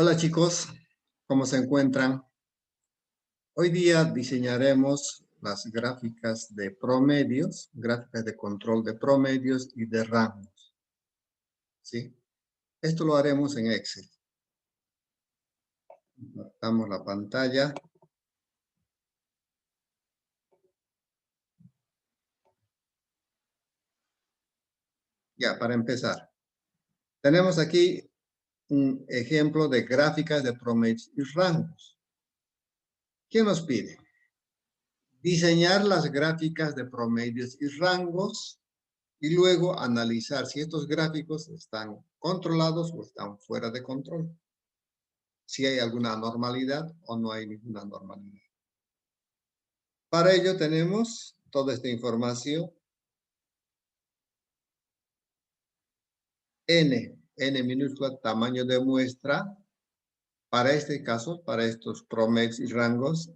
Hola chicos, ¿cómo se encuentran? Hoy día diseñaremos las gráficas de promedios, gráficas de control de promedios y de rangos, ¿sí? Esto lo haremos en Excel. Damos la pantalla. Ya, para empezar. Tenemos aquí un ejemplo de gráficas de promedios y rangos. ¿Qué nos pide? Diseñar las gráficas de promedios y rangos y luego analizar si estos gráficos están controlados o están fuera de control. Si hay alguna anormalidad o no hay ninguna anormalidad. Para ello tenemos toda esta información. N minúscula, tamaño de muestra. Para este caso, para estos promedios y rangos,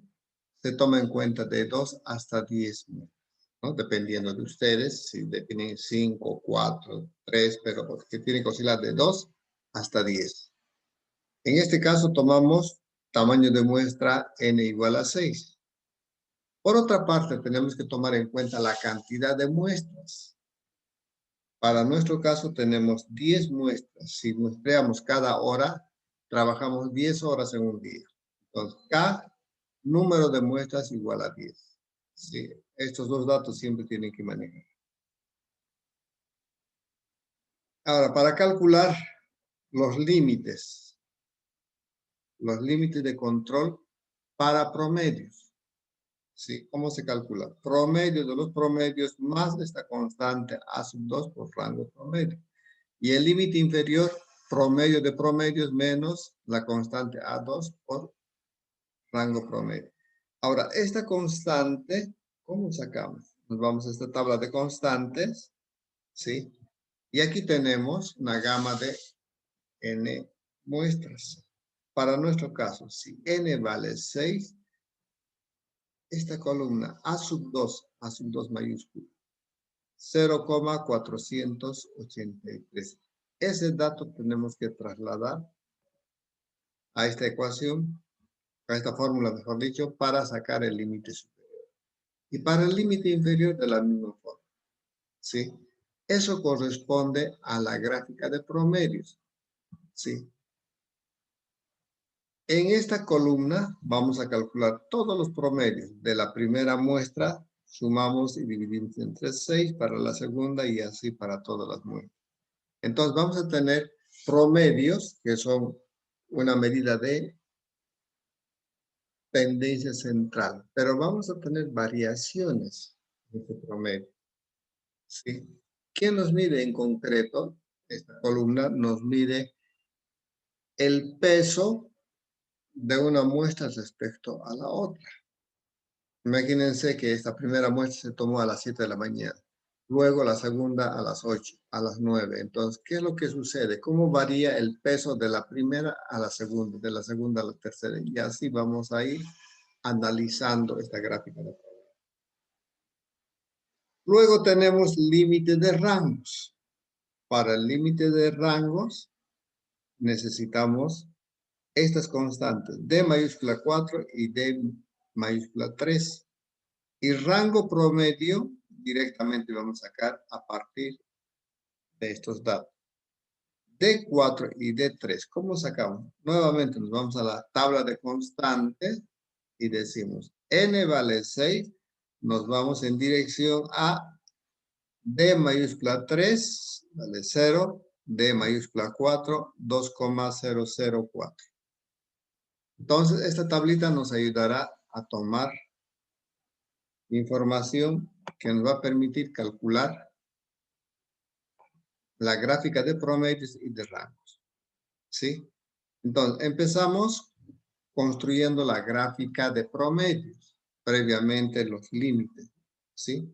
se toma en cuenta de 2 hasta 10, ¿no? Dependiendo de ustedes, si definen 5, 4, 3, pero que tienen que oscilar de 2 hasta 10. En este caso tomamos tamaño de muestra n igual a 6. Por otra parte, tenemos que tomar en cuenta la cantidad de muestras. Para nuestro caso tenemos 10 muestras. Si muestreamos cada hora, trabajamos 10 horas en un día. Entonces, K número de muestras igual a 10. Sí, estos dos datos siempre tienen que manejar. Ahora, para calcular los límites de control para promedios. Sí, ¿cómo se calcula? Promedio de los promedios más esta constante A sub 2 por rango promedio. Y el límite inferior, promedio de promedios menos la constante A2 por rango promedio. Ahora, esta constante, ¿cómo sacamos? Nos vamos a esta tabla de constantes, ¿sí? Y aquí tenemos una gama de n muestras. Para nuestro caso, si n vale 6, esta columna A sub 2 mayúscula, 0,483. Ese dato tenemos que trasladar a esta ecuación, a esta fórmula, mejor dicho, para sacar el límite superior. Y para el límite inferior de la misma forma, ¿sí? Eso corresponde a la gráfica de promedios, ¿sí? En esta columna vamos a calcular todos los promedios de la primera muestra, sumamos y dividimos entre 6 para la segunda y así para todas las muestras. Entonces vamos a tener promedios, que son una medida de tendencia central, pero vamos a tener variaciones en este promedio, ¿sí? ¿Qué nos mide en concreto? Esta columna nos mide el peso de una muestra respecto a la otra. Imagínense que esta primera muestra se tomó a las 7 de la mañana, luego la segunda a las 8, a las 9. Entonces, ¿qué es lo que sucede? ¿Cómo varía el peso de la primera a la segunda, de la segunda a la tercera? Y así vamos a ir analizando esta gráfica. Luego tenemos límite de rangos. Para el límite de rangos necesitamos estas constantes, D mayúscula 4 y D mayúscula 3. Y rango promedio directamente vamos a sacar a partir de estos datos. D4 y D3, ¿cómo sacamos? Nuevamente nos vamos a la tabla de constantes y decimos n vale 6, nos vamos en dirección a D mayúscula 3, vale 0, D mayúscula 4, 2,004. Entonces, esta tablita nos ayudará a tomar información que nos va a permitir calcular la gráfica de promedios y de rangos, ¿sí? Entonces, empezamos construyendo la gráfica de promedios, previamente los límites, ¿sí?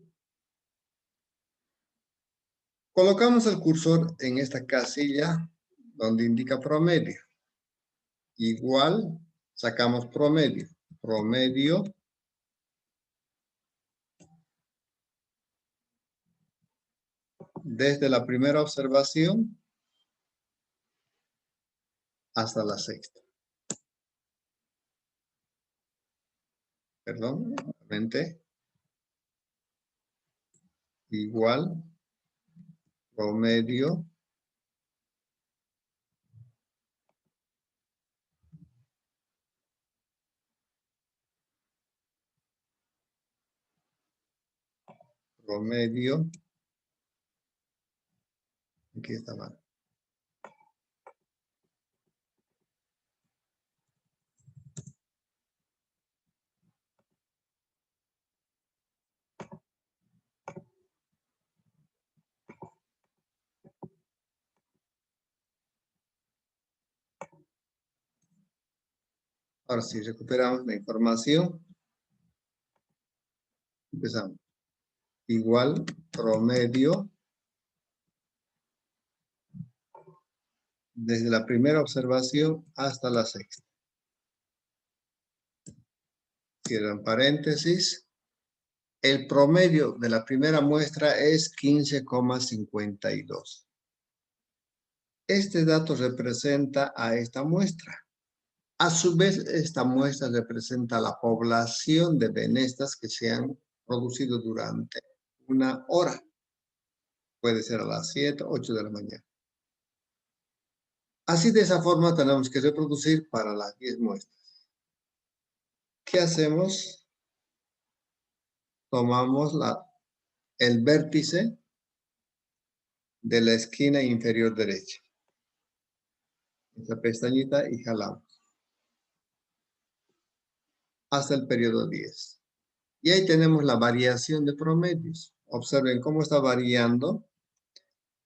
Colocamos el cursor en esta casilla donde indica promedio. Igual, sacamos promedio. Promedio desde la primera observación hasta la sexta. Perdón, nuevamente. Igual, promedio promedio, aquí está mal. Ahora sí, recuperamos la información. Empezamos. Igual, promedio, desde la primera observación hasta la sexta. Cierran paréntesis. El promedio de la primera muestra es 15,52. Este dato representa a esta muestra. A su vez, esta muestra representa la población de venestas que se han producido durante una hora. Puede ser a las 7, 8 de la mañana. Así, de esa forma, tenemos que reproducir para las 10 muestras. ¿Qué hacemos? Tomamos el vértice de la esquina inferior derecha. Esta pestañita y jalamos hasta el periodo 10. Y ahí tenemos la variación de promedios. Observen cómo está variando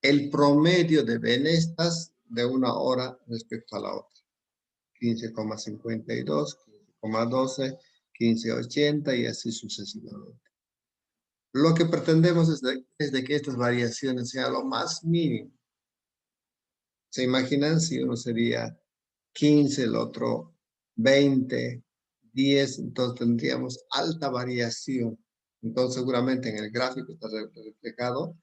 el promedio de venestas de una hora respecto a la otra. 15,52, 15,12, 15,80 y así sucesivamente. Lo que pretendemos es de que estas variaciones sean lo más mínimo. ¿Se imaginan si uno sería 15, el otro 20, 10? Entonces tendríamos alta variación. Entonces seguramente en el gráfico está reflejado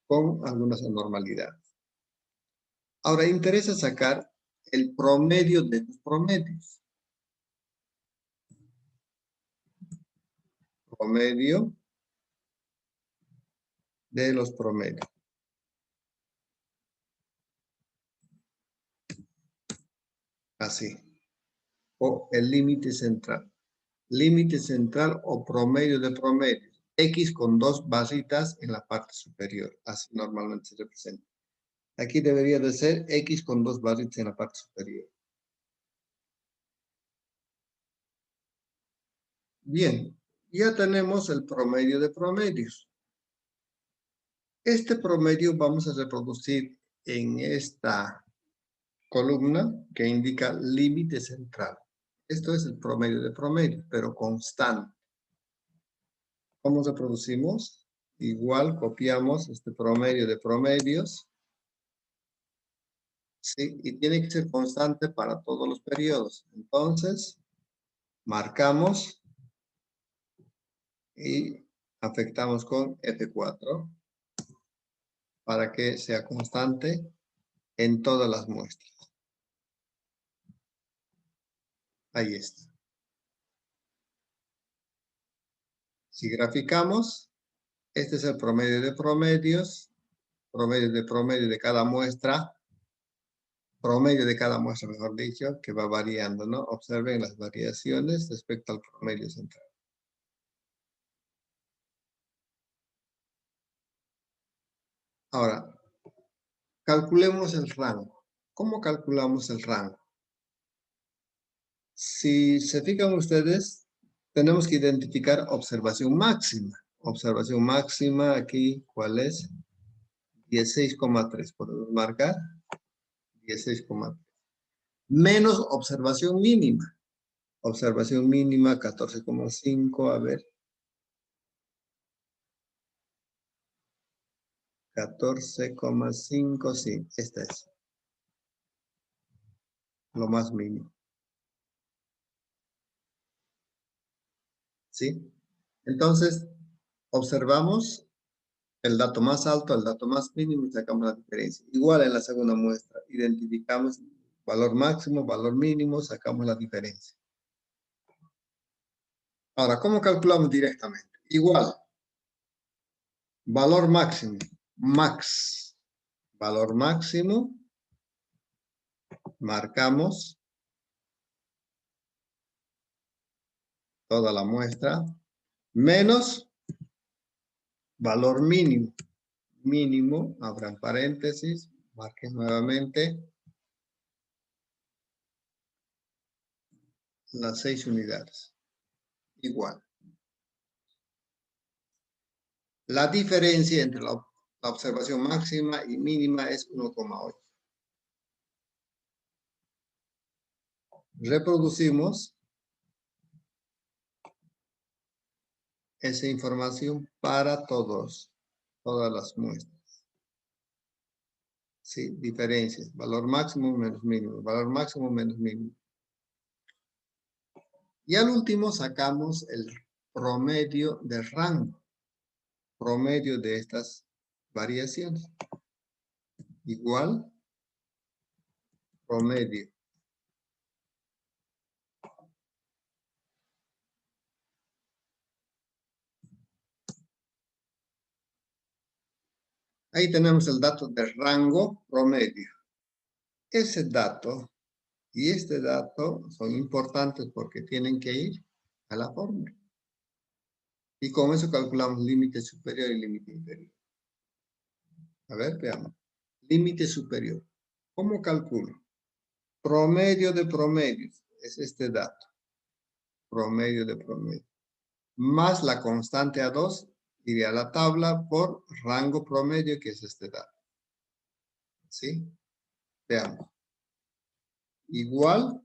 con algunas anormalidades. Ahora interesa sacar el promedio de los promedios. Promedio de los promedios. Así. O el límite central. Límite central o promedio de promedios. X con 2 barritas en la parte superior. Así normalmente se representa. Aquí debería de ser X con 2 barritas en la parte superior. Bien, ya tenemos el promedio de promedios. Este promedio vamos a reproducir en esta columna que indica límite central. Esto es el promedio de promedios, pero constante. ¿Cómo reproducimos? Igual copiamos este promedio de promedios. ¿Sí? Y tiene que ser constante para todos los periodos. Entonces, marcamos y afectamos con F4 para que sea constante en todas las muestras. Ahí está. Si graficamos, este es el promedio de promedios, promedio de cada muestra, promedio de cada muestra, mejor dicho, que va variando, ¿no? Observen las variaciones respecto al promedio central. Ahora, calculemos el rango. ¿Cómo calculamos el rango? Si se fijan ustedes, tenemos que identificar observación máxima. Observación máxima aquí, ¿cuál es? 16,3. ¿Podemos marcar? 16,3. Menos observación mínima. Observación mínima 14,5. A ver. 14,5. Sí, esta es. Lo más mínimo. ¿Sí? Entonces, observamos el dato más alto, el dato más mínimo y sacamos la diferencia. Igual en la segunda muestra, identificamos Valor máximo, valor mínimo, sacamos la diferencia. Ahora, ¿cómo calculamos directamente? Igual, valor máximo, max, valor máximo, marcamos toda la muestra, menos valor mínimo. Mínimo, abran paréntesis, marquen nuevamente las 6 unidades. Igual. La diferencia entre la observación máxima y mínima es 1,8. Reproducimos esa información para todas las muestras. Sí, diferencias. Valor máximo menos mínimo. Valor máximo menos mínimo. Y al último sacamos el promedio de rango. Promedio de estas variaciones. Igual promedio. Ahí tenemos el dato de rango promedio. Ese dato y este dato son importantes porque tienen que ir a la fórmula. Y con eso calculamos límite superior y límite inferior. A ver, veamos. Límite superior. ¿Cómo calculo? Promedio de promedios. Es este dato. Promedio de promedio. Más la constante A2 iría a la tabla por rango promedio, que es este dato. ¿Sí? Veamos. Igual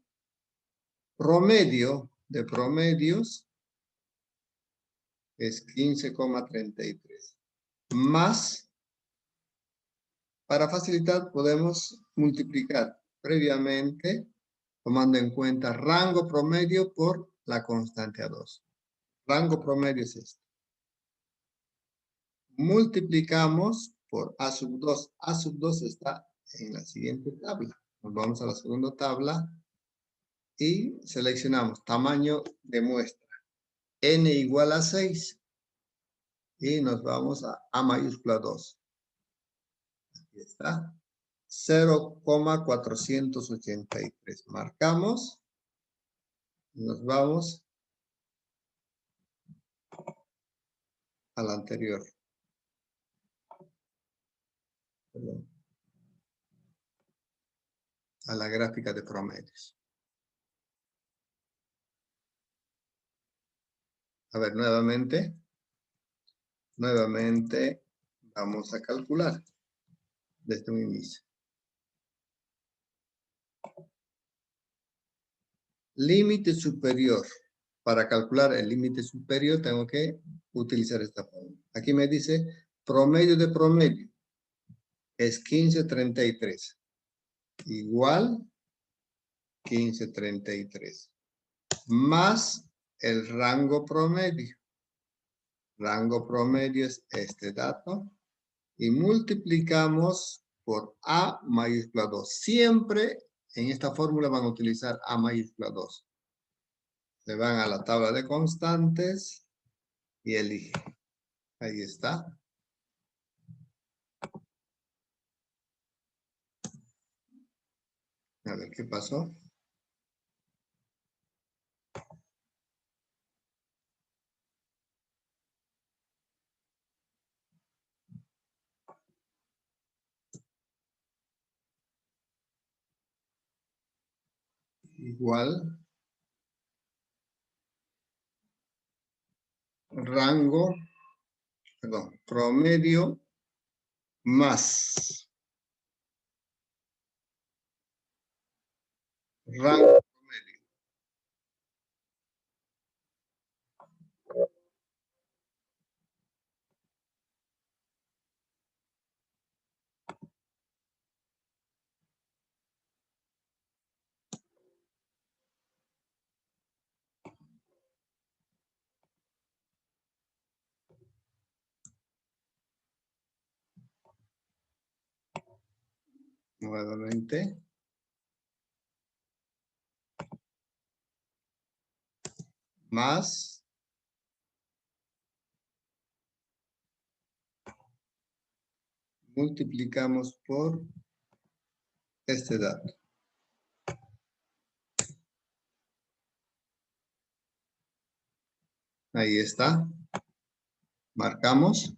promedio de promedios es 15,33. Más, para facilitar, podemos multiplicar previamente, tomando en cuenta rango promedio por la constante A2. Rango promedio es este. Multiplicamos por A sub 2. A sub 2 está en la siguiente tabla. Nos vamos a la segunda tabla y seleccionamos tamaño de muestra. N igual a 6. Y nos vamos a A mayúscula 2. Aquí está. 0,483. Marcamos. Y nos vamos al anterior. Perdón. A la gráfica de promedios. A ver, nuevamente. Nuevamente vamos a calcular desde un inicio. Límite superior. Para calcular el límite superior tengo que utilizar esta fórmula. Aquí me dice promedio de promedio. Es 1533. Igual 1533. Más el rango promedio. Rango promedio es este dato. Y multiplicamos por A mayúscula 2. Siempre en esta fórmula van a utilizar A mayúscula 2. Se van a la tabla de constantes y eligen. Ahí está. A ver qué pasó. Igual. Rango. Perdón. Promedio más. Rango promedio. Nuevamente. más multiplicamos por este dato. Ahí está. Marcamos.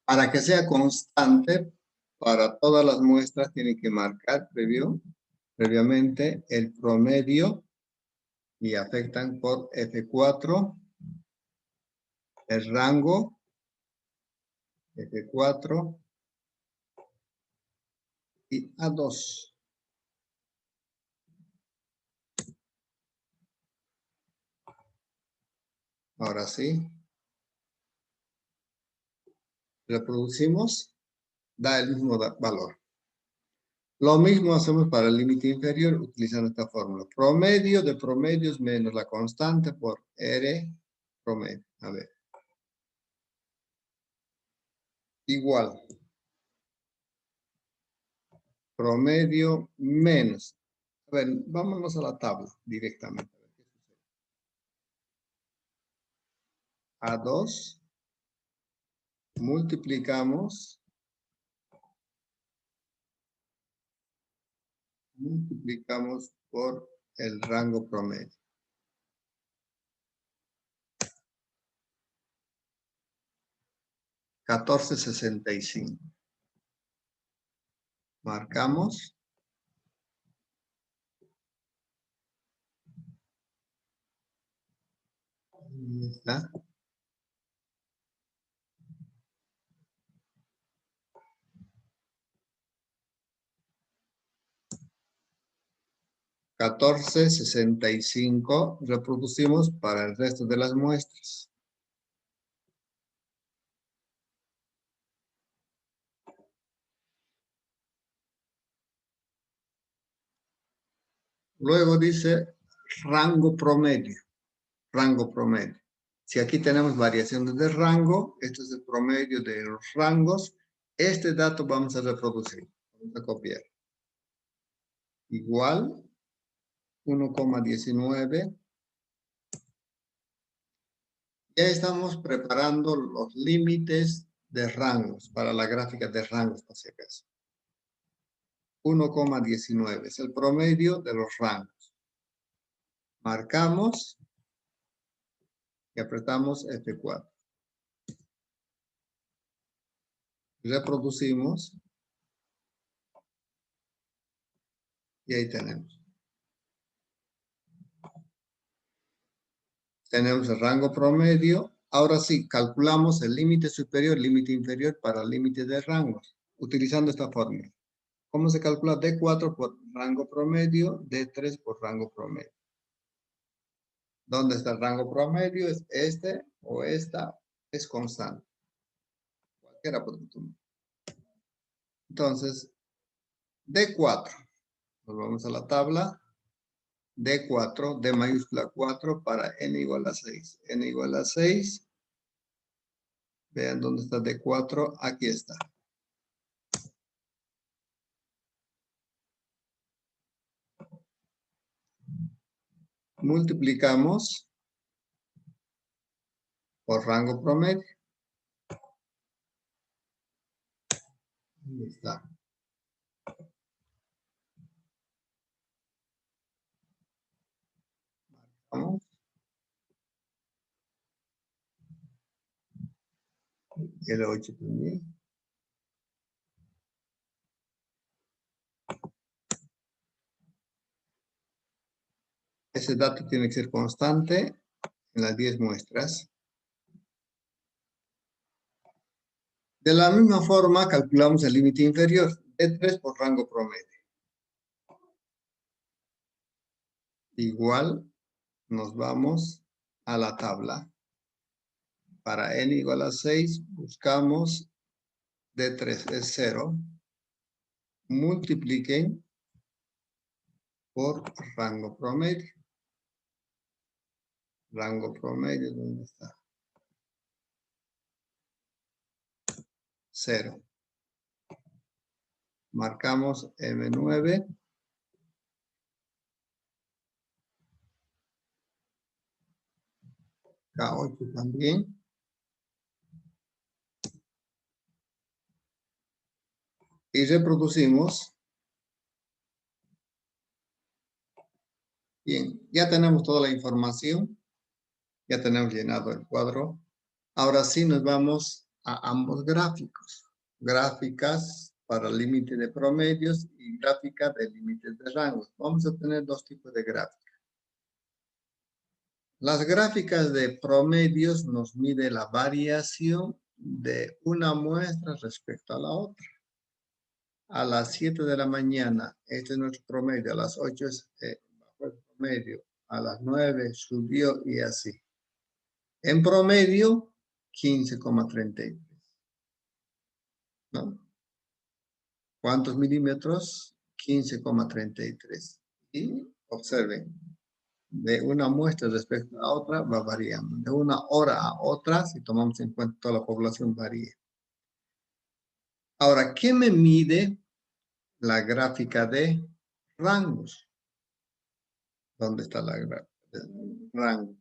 Para que sea constante, para todas las muestras tiene que marcar previamente el promedio y afectan por F4, el rango, F4 y A2. Ahora sí. Reproducimos, da el mismo valor. Lo mismo hacemos para el límite inferior utilizando esta fórmula. Promedio de promedios menos la constante por R promedio. A ver. Igual. Promedio menos. A ver, vámonos a la tabla directamente. A2. Multiplicamos por el rango promedio. $14.65. Marcamos. Ahí está. $14.65 reproducimos para el resto de las muestras. Luego dice rango promedio. Rango promedio. Si aquí tenemos variaciones de rango, esto es el promedio de los rangos. Este dato vamos a reproducir. Vamos a copiar. Igual 1,19. Ya estamos preparando los límites de rangos para la gráfica de rangos, por si acaso. 1,19 es el promedio de los rangos. Marcamos y apretamos F4. Reproducimos y ahí tenemos. Tenemos el rango promedio. Ahora sí, calculamos el límite superior, límite inferior para el límite de rangos, utilizando esta fórmula. ¿Cómo se calcula? D4 por rango promedio, D3 por rango promedio. ¿Dónde está el rango promedio? Es este o esta, es constante. Cualquiera puede tomar. Entonces, D4. Nos vamos a la tabla. D4, D mayúscula 4 para N igual a 6. N igual a 6. Vean dónde está D4. Aquí está. Multiplicamos por rango promedio. Ahí está. Marcamos. El 8 también. Ese dato tiene que ser constante en las 10 muestras. De la misma forma, calculamos el límite inferior, D3 por rango promedio. Igual, nos vamos a la tabla. Para N igual a 6, buscamos D3 es 0. Multipliquen por rango promedio. Rango promedio, ¿dónde está? 0. Marcamos M9. K8 también. Y reproducimos. Bien, ya tenemos toda la información. Ya tenemos llenado el cuadro. Ahora sí nos vamos a ambos gráficos. Gráficas para límite de promedios y gráficas de límites de rangos. Vamos a tener dos tipos de gráficas. Las gráficas de promedios nos mide la variación de una muestra respecto a la otra. A las 7 de la mañana, este es nuestro promedio. A las 8 es bajo el promedio. A las 9 subió y así. En promedio, 15,33. ¿No? ¿Cuántos milímetros? 15,33. Y observen, de una muestra respecto a otra va variando. De una hora a otra, si tomamos en cuenta toda la población, varía. Ahora, ¿qué me mide la gráfica de rangos? ¿Dónde está la gráfica de rango?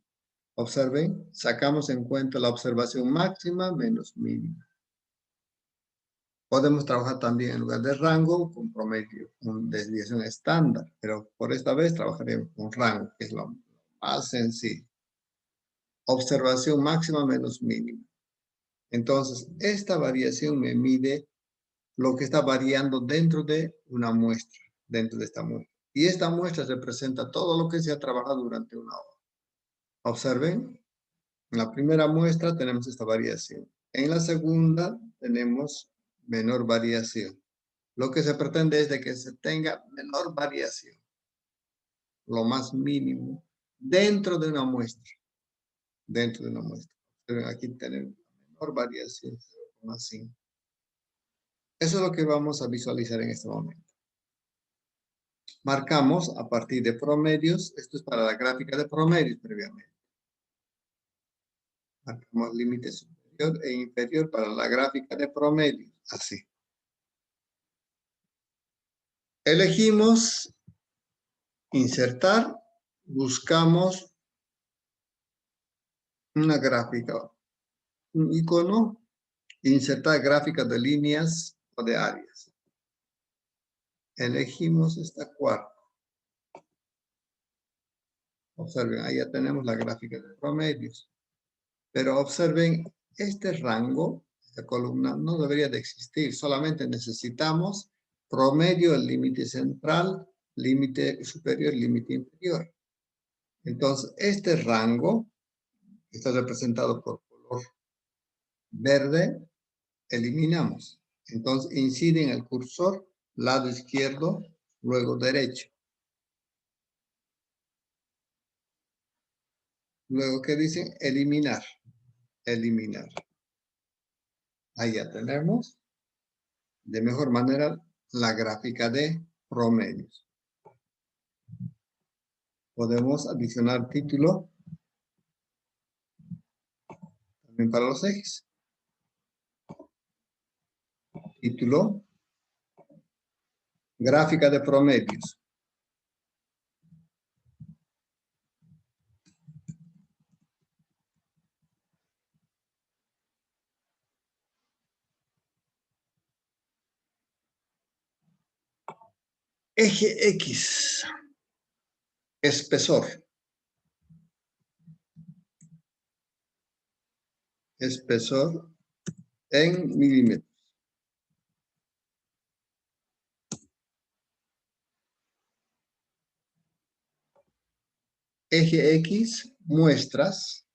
Observen, sacamos en cuenta la observación máxima menos mínima. Podemos trabajar también en lugar de rango con promedio, con desviación estándar, pero por esta vez trabajaremos con rango, que es lo más sencillo. Observación máxima menos mínima. Entonces, esta variación me mide lo que está variando dentro de una muestra, dentro de esta muestra. Y esta muestra representa todo lo que se ha trabajado durante una hora. Observen, en la primera muestra tenemos esta variación. En la segunda tenemos menor variación. Lo que se pretende es de que se tenga menor variación, lo más mínimo, dentro de una muestra. Dentro de una muestra. Pero aquí tenemos menor variación, 0,5. Eso es lo que vamos a visualizar en este momento. Marcamos a partir de promedios. Esto es para la gráfica de promedios previamente. Marcamos límite superior e inferior para la gráfica de promedios. Así. Elegimos insertar. Buscamos una gráfica. Un icono. Insertar gráficas de líneas o de áreas. Elegimos esta cuarta. Observen, ahí ya tenemos la gráfica de promedios. Pero observen, este rango, esta columna, no debería de existir. Solamente necesitamos promedio, el límite central, límite superior, límite inferior. Entonces, este rango, que está representado por color verde, eliminamos. Entonces, incide en el cursor, lado izquierdo, luego derecho. Luego, ¿qué dicen? Eliminar. Eliminar. Ahí ya tenemos de mejor manera la gráfica de promedios. Podemos adicionar título también para los ejes. Título. Gráfica de promedios. Eje X. Espesor. Espesor en milímetros. Eje X, muestras.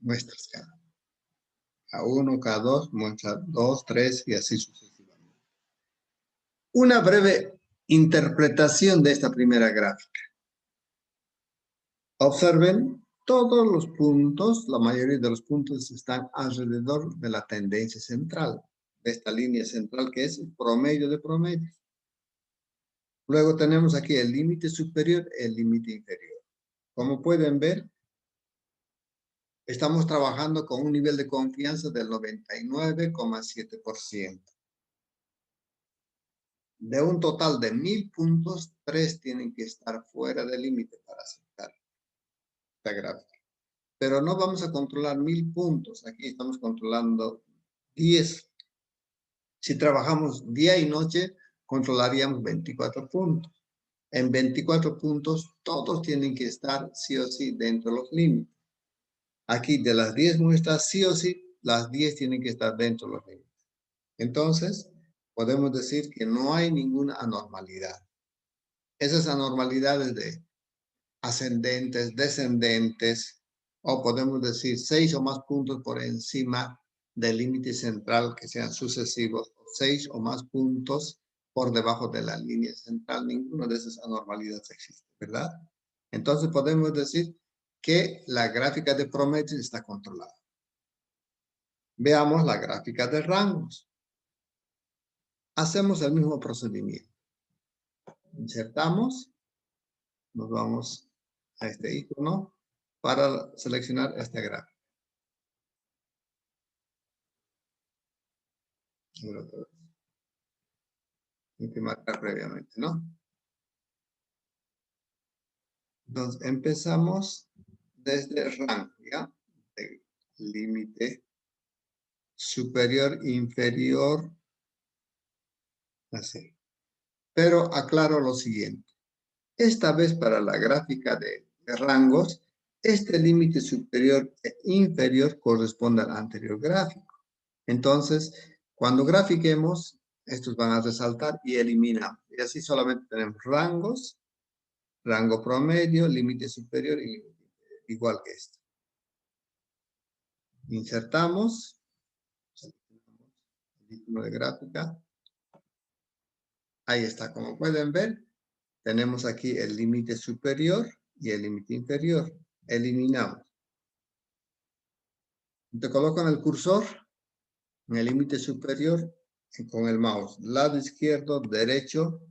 Muestras K1, K2, muestra 2, 3 y así sucesivamente. Una breve interpretación de esta primera gráfica. Observen, todos los puntos, la mayoría de los puntos están alrededor de la tendencia central, de esta línea central que es el promedio de promedios. Luego tenemos aquí el límite superior, el límite inferior. Como pueden ver, Estamos trabajando con un nivel de confianza del 99,7%. De un total de 1000 puntos, 3 tienen que estar fuera del límite para aceptar esta gráfica. Pero no vamos a controlar 1000 puntos. Aquí estamos controlando 10. Si trabajamos día y noche, controlaríamos 24 puntos. En 24 puntos, todos tienen que estar sí o sí dentro de los límites. Aquí de las 10 muestras, sí o sí, las 10 tienen que estar dentro de los límites. Entonces, podemos decir que no hay ninguna anormalidad. Esas anormalidades de ascendentes, descendentes, o podemos decir 6 o más puntos por encima del límite central que sean sucesivos, o 6 o más puntos por debajo de la línea central, ninguna de esas anormalidades existe, ¿verdad? Entonces podemos decir que la gráfica de promedio está controlada. Veamos la gráfica de rangos. Hacemos el mismo procedimiento. Insertamos, nos vamos a este icono para seleccionar esta gráfica. Hay que marcar previamente, ¿no? Entonces empezamos desde el rango, ¿ya? De límite superior, inferior, así. Pero aclaro lo siguiente. Esta vez para la gráfica de rangos, este límite superior e inferior corresponde al anterior gráfico. Entonces, cuando grafiquemos, estos van a resaltar y eliminamos. Y así solamente tenemos rangos, rango promedio, límite superior y límite inferior, igual que esto. Insertamos, seleccionamos el icono de gráfica. Ahí está, como pueden ver, tenemos aquí el límite superior y el límite inferior. Eliminamos. Te coloco en el cursor, en el límite superior, y con el mouse, lado izquierdo, derecho,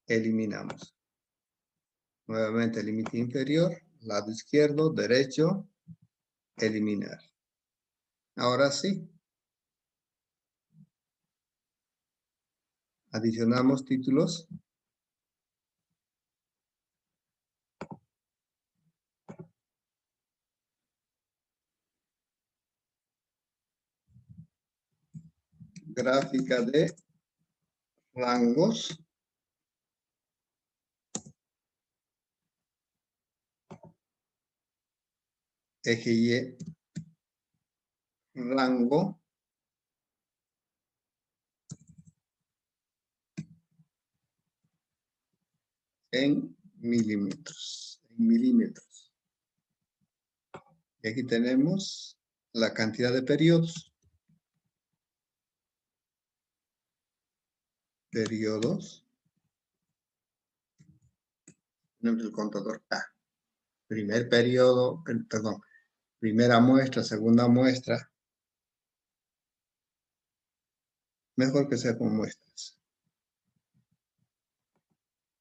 eliminamos. Nuevamente el límite inferior, lado izquierdo, derecho, eliminar. Ahora sí. Adicionamos títulos. Gráfica de rangos. Eje Y, rango. En milímetros. En milímetros. Y aquí tenemos la cantidad de periodos. Periodos. Tenemos el contador K. Primer periodo, perdón, primera muestra, segunda muestra. Mejor que sea con muestras.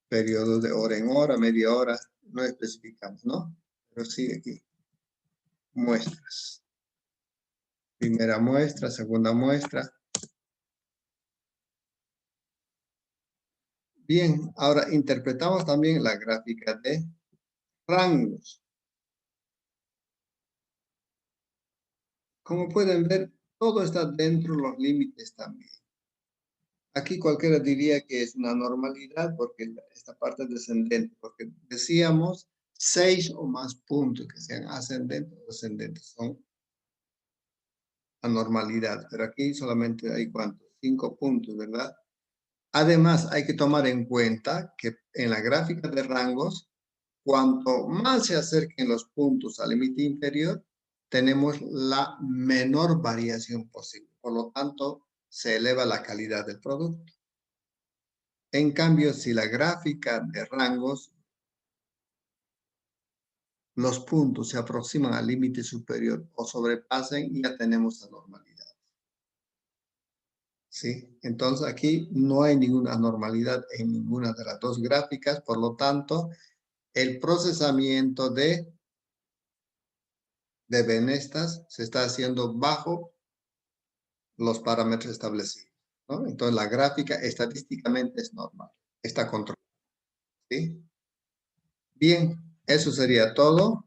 Periodos de hora en hora, media hora, no especificamos, ¿no? Pero sí aquí. Muestras. Primera muestra, segunda muestra. Bien, ahora interpretamos también la gráfica de rangos. Como pueden ver, todo está dentro de los límites también. Aquí cualquiera diría que es una normalidad porque esta parte es descendente, porque decíamos 6 o más puntos que sean ascendentes o descendentes son anormalidad, pero aquí solamente hay ¿cuántos? 5 puntos, ¿verdad? Además, hay que tomar en cuenta que en la gráfica de rangos, cuanto más se acerquen los puntos al límite inferior, tenemos la menor variación posible. Por lo tanto, se eleva la calidad del producto. En cambio, si la gráfica de rangos, los puntos se aproximan al límite superior o sobrepasen, ya tenemos anormalidad. ¿Sí? Entonces aquí no hay ninguna anormalidad en ninguna de las dos gráficas, por lo tanto, el procesamiento de de Benestas se está haciendo bajo los parámetros establecidos, ¿no? Entonces la gráfica estadísticamente es normal, está controlada, ¿sí? Bien, eso sería todo.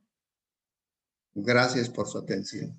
Gracias por su atención.